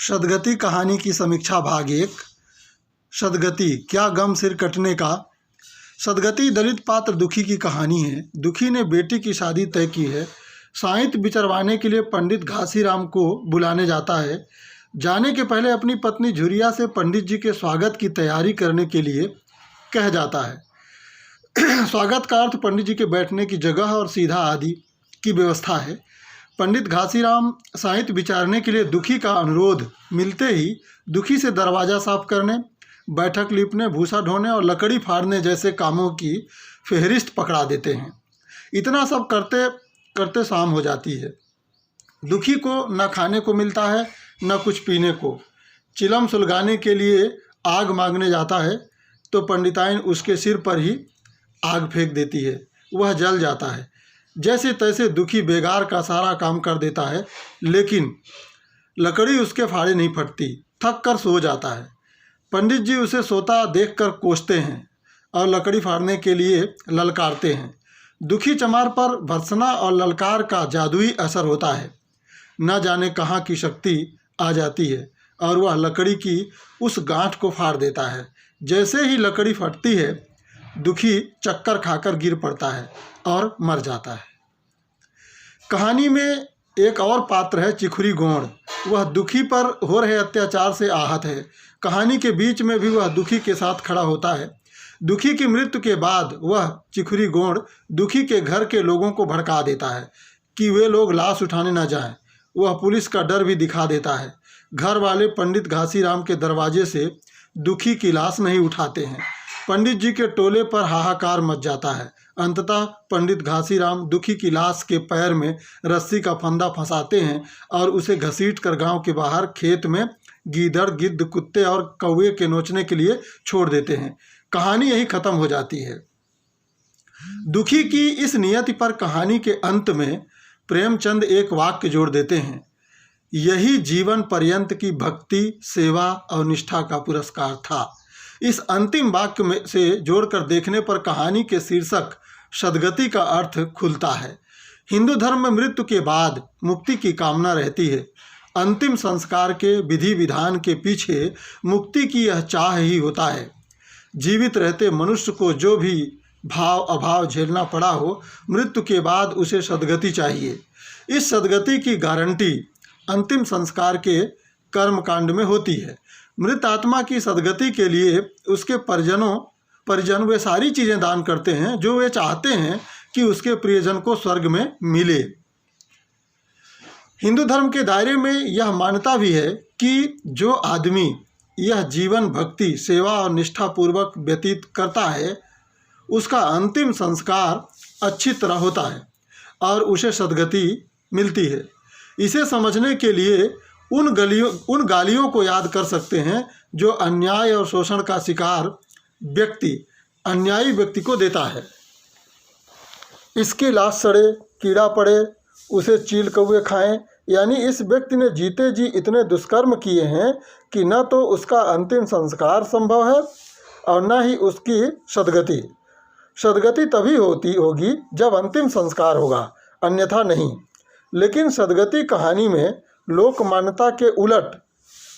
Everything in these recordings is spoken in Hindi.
सदगति कहानी की समीक्षा भाग 1। सदगति क्या गम सिर कटने का। सदगति दलित पात्र दुखी की कहानी है। दुखी ने बेटी की शादी तय की है। साहित्य विचरवाने के लिए पंडित घासीराम को बुलाने जाता है। जाने के पहले अपनी पत्नी झुरिया से पंडित जी के स्वागत की तैयारी करने के लिए कह जाता है। स्वागत का अर्थ पंडित जी के बैठने की जगह और सीधा आदि की व्यवस्था है। पंडित घासीराम साहित्य विचारने के लिए दुखी का अनुरोध मिलते ही दुखी से दरवाज़ा साफ करने, बैठक लीपने, भूसा ढोने और लकड़ी फाड़ने जैसे कामों की फेहरिस्त पकड़ा देते हैं। इतना सब करते करते शाम हो जाती है। दुखी को न खाने को मिलता है न कुछ पीने को। चिलम सुलगाने के लिए आग मांगने जाता है तो पंडिताइन उसके सिर पर ही आग फेंक देती है। वह जल जाता है। जैसे तैसे दुखी बेगार का सारा काम कर देता है, लेकिन लकड़ी उसके फाड़े नहीं फटती। थक कर सो जाता है। पंडित जी उसे सोता देखकर कोसते हैं और लकड़ी फाड़ने के लिए ललकारते हैं। दुखी चमार पर भर्त्सना और ललकार का जादुई असर होता है। न जाने कहाँ की शक्ति आ जाती है और वह लकड़ी की उस गांठ को फाड़ देता है। जैसे ही लकड़ी फटती है, दुखी चक्कर खाकर गिर पड़ता है और मर जाता है। कहानी में एक और पात्र है चिखुरी गोंड। वह दुखी पर हो रहे अत्याचार से आहत है। कहानी के बीच में भी वह दुखी के साथ खड़ा होता है। दुखी की मृत्यु के बाद वह चिखुरी गोंड दुखी के घर के लोगों को भड़का देता है कि वे लोग लाश उठाने न जाएं। वह पुलिस का डर भी दिखा देता है। घर वाले पंडित घासीराम के दरवाजे से दुखी की लाश नहीं उठाते हैं। पंडित जी के टोले पर हाहाकार मच जाता है। अंततः पंडित घासीराम दुखी की लाश के पैर में रस्सी का फंदा फंसाते हैं और उसे घसीट कर गांव के बाहर खेत में गीदड़, गिद्ध, कुत्ते और कौवे के नोचने के लिए छोड़ देते हैं। कहानी यही खत्म हो जाती है। दुखी की इस नियति पर कहानी के अंत में प्रेमचंद एक वाक्य जोड़ देते हैं, यही जीवन पर्यंत की भक्ति, सेवा और निष्ठा का पुरस्कार था। इस अंतिम वाक्य में से जोड़कर देखने पर कहानी के शीर्षक सदगति का अर्थ खुलता है। हिंदू धर्म में मृत्यु के बाद मुक्ति की कामना रहती है। अंतिम संस्कार के विधि विधान के पीछे मुक्ति की यह चाह ही होता है। जीवित रहते मनुष्य को जो भी भाव अभाव झेलना पड़ा हो, मृत्यु के बाद उसे सदगति चाहिए। इस सदगति की गारंटी अंतिम संस्कार के कर्मकांड में होती है। मृत आत्मा की सदगति के लिए उसके परिजन वे सारी चीज़ें दान करते हैं जो वे चाहते हैं कि उसके प्रियजन को स्वर्ग में मिले। हिंदू धर्म के दायरे में यह मान्यता भी है कि जो आदमी यह जीवन भक्ति, सेवा और निष्ठापूर्वक व्यतीत करता है, उसका अंतिम संस्कार अच्छी तरह होता है और उसे सदगति मिलती है। इसे समझने के लिए उन गालियों को याद कर सकते हैं जो अन्याय और शोषण का शिकार व्यक्ति अन्यायी व्यक्ति को देता है। इसकी लाश सड़े, कीड़ा पड़े, उसे चील कौवे खाएं, यानी इस व्यक्ति ने जीते जी इतने दुष्कर्म किए हैं कि न तो उसका अंतिम संस्कार संभव है और न ही उसकी सदगति। सदगति तभी होगी जब अंतिम संस्कार होगा, अन्यथा नहीं। लेकिन सदगति कहानी में लोक मान्यता के उलट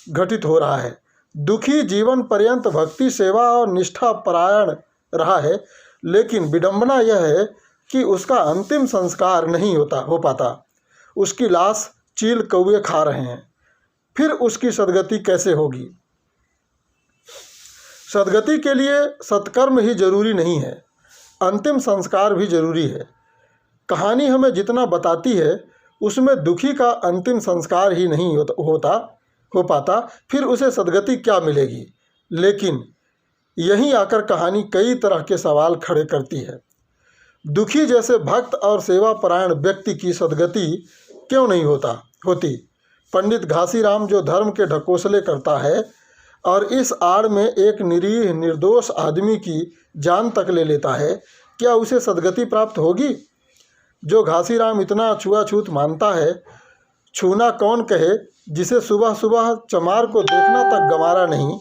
घटित हो रहा है। दुखी जीवन पर्यंत भक्ति, सेवा और निष्ठा परायण रहा है, लेकिन विडंबना यह है कि उसका अंतिम संस्कार नहीं हो पाता। उसकी लाश चील कौवे खा रहे हैं। फिर उसकी सदगति कैसे होगी? सदगति के लिए सत्कर्म ही जरूरी नहीं है, अंतिम संस्कार भी जरूरी है। कहानी हमें जितना बताती है उसमें दुखी का अंतिम संस्कार ही नहीं हो पाता, फिर उसे सदगति क्या मिलेगी? लेकिन यहीं आकर कहानी कई तरह के सवाल खड़े करती है। दुखी जैसे भक्त और सेवापरायण व्यक्ति की सदगति क्यों नहीं होती? पंडित घासीराम जो धर्म के ढकोसले करता है और इस आड़ में एक निरीह निर्दोष आदमी की जान तक ले लेता है, क्या उसे सदगति प्राप्त होगी? जो घासीराम इतना छुआछूत मानता है, छूना कौन कहे, जिसे सुबह सुबह चमार को देखना तक गंवारा नहीं,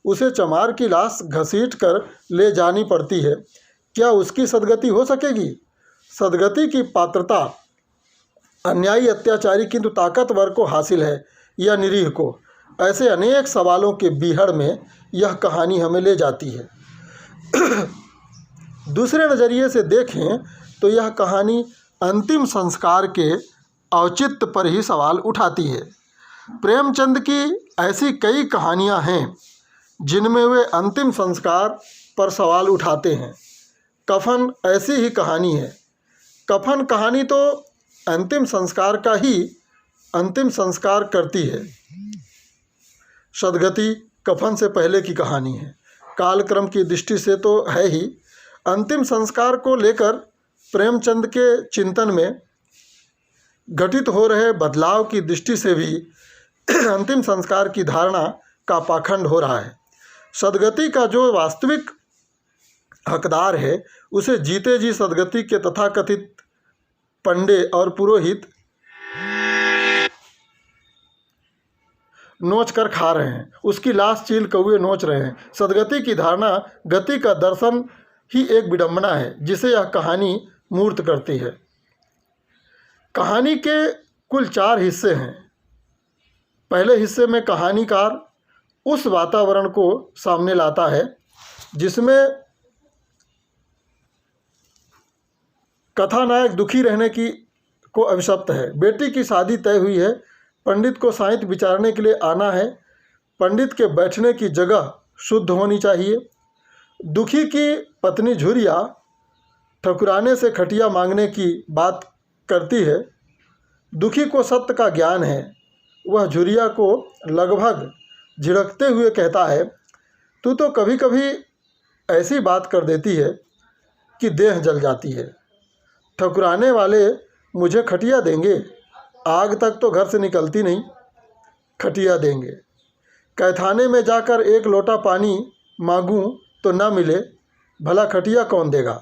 उसे चमार की लाश घसीट कर ले जानी पड़ती है, क्या उसकी सदगति हो सकेगी? सदगति की पात्रता अन्यायी अत्याचारी किंतु ताकतवर को हासिल है या निरीह को? ऐसे अनेक सवालों के बीहड़ में यह कहानी हमें ले जाती है। दूसरे नज़रिए से देखें तो यह कहानी अंतिम संस्कार के औचित्य पर ही सवाल उठाती है। प्रेमचंद की ऐसी कई कहानियां हैं जिनमें वे अंतिम संस्कार पर सवाल उठाते हैं। कफन ऐसी ही कहानी है। कफन कहानी तो अंतिम संस्कार का ही अंतिम संस्कार करती है। सदगति कफन से पहले की कहानी है। कालक्रम की दृष्टि से तो है ही, अंतिम संस्कार को लेकर प्रेमचंद के चिंतन में घटित हो रहे बदलाव की दृष्टि से भी अंतिम संस्कार की धारणा का पाखंड हो रहा है। सदगति का जो वास्तविक हकदार है, उसे जीते जी सदगति के तथाकथित पंडे और पुरोहित नोच कर खा रहे हैं। उसकी लाश चील कौवे नोच रहे हैं। सदगति की धारणा गति का दर्शन ही एक विडंबना है जिसे यह कहानी मूर्त करती है। कहानी के कुल 4 हिस्से हैं। पहले हिस्से में कहानीकार उस वातावरण को सामने लाता है जिसमें कथानायक दुखी रहने को अभिशप्त है। बेटी की शादी तय हुई है। पंडित को साहित्य विचारने के लिए आना है। पंडित के बैठने की जगह शुद्ध होनी चाहिए। दुखी की पत्नी झुरिया ठकुराने से खटिया मांगने की बात करती है। दुखी को सत्य का ज्ञान है। वह झुरिया को लगभग झिड़कते हुए कहता है, तू तो कभी कभी ऐसी बात कर देती है कि देह जल जाती है। ठकुराने वाले मुझे खटिया देंगे? आग तक तो घर से निकलती नहीं, खटिया देंगे। कैथाने में जाकर 1 लोटा पानी मांगूं तो न मिले, भला खटिया कौन देगा?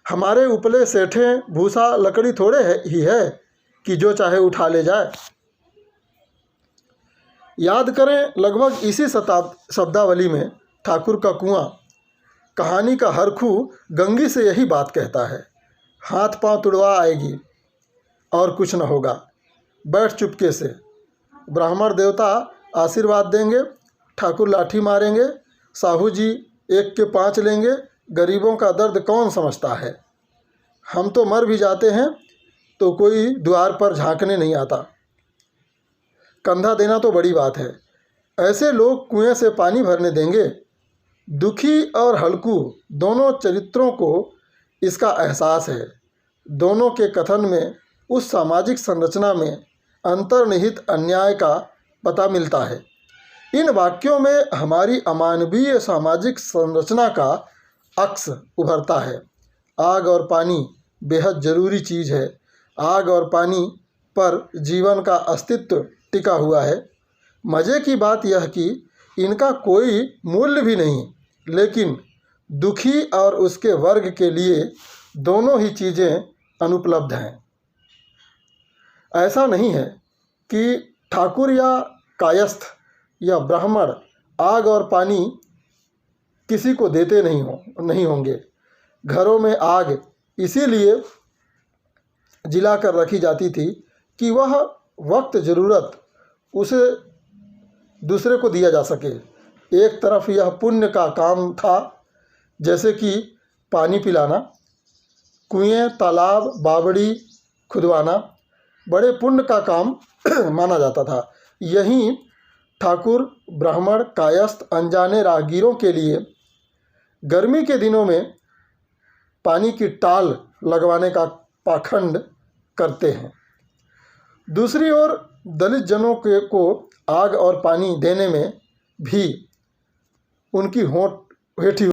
हमारे उपले सेठे भूसा लकड़ी थोड़े ही है कि जो चाहे उठा ले जाए। याद करें, लगभग इसी शब्दावली में ठाकुर का कुआं कहानी का हरखू गंगी से यही बात कहता है, हाथ पांव तुड़वा आएगी और कुछ न होगा, बैठ चुपके से। ब्राह्मण देवता आशीर्वाद देंगे, ठाकुर लाठी मारेंगे, साहू जी 1 के 5 लेंगे। गरीबों का दर्द कौन समझता है? हम तो मर भी जाते हैं तो कोई द्वार पर झांकने नहीं आता। कंधा देना तो बड़ी बात है। ऐसे लोग कुएं से पानी भरने देंगे? दुखी और हल्कू दोनों चरित्रों को इसका एहसास है। दोनों के कथन में उस सामाजिक संरचना में अंतर्निहित अन्याय का पता मिलता है। इन वाक्यों में हमारी अमानवीय सामाजिक संरचना का अक्स उभरता है। आग और पानी बेहद ज़रूरी चीज़ है। आग और पानी पर जीवन का अस्तित्व टिका हुआ है। मज़े की बात यह कि इनका कोई मूल्य भी नहीं, लेकिन दुखी और उसके वर्ग के लिए दोनों ही चीज़ें अनुपलब्ध हैं। ऐसा नहीं है कि ठाकुर या कायस्थ या ब्राह्मण आग और पानी किसी को देते नहीं होंगे। घरों में आग इसीलिए जिला कर रखी जाती थी कि वह वक्त ज़रूरत उसे दूसरे को दिया जा सके। एक तरफ यह पुण्य का काम था, जैसे कि पानी पिलाना, कुएं, तालाब, बावड़ी खुदवाना बड़े पुण्य का काम माना जाता था। यहीं ठाकुर, ब्राह्मण, कायस्थ अनजाने राहगीरों के लिए गर्मी के दिनों में पानी की टाल लगवाने का पाखंड करते हैं। दूसरी ओर दलित जनों को आग और पानी देने में भी उनकी होठ हेठी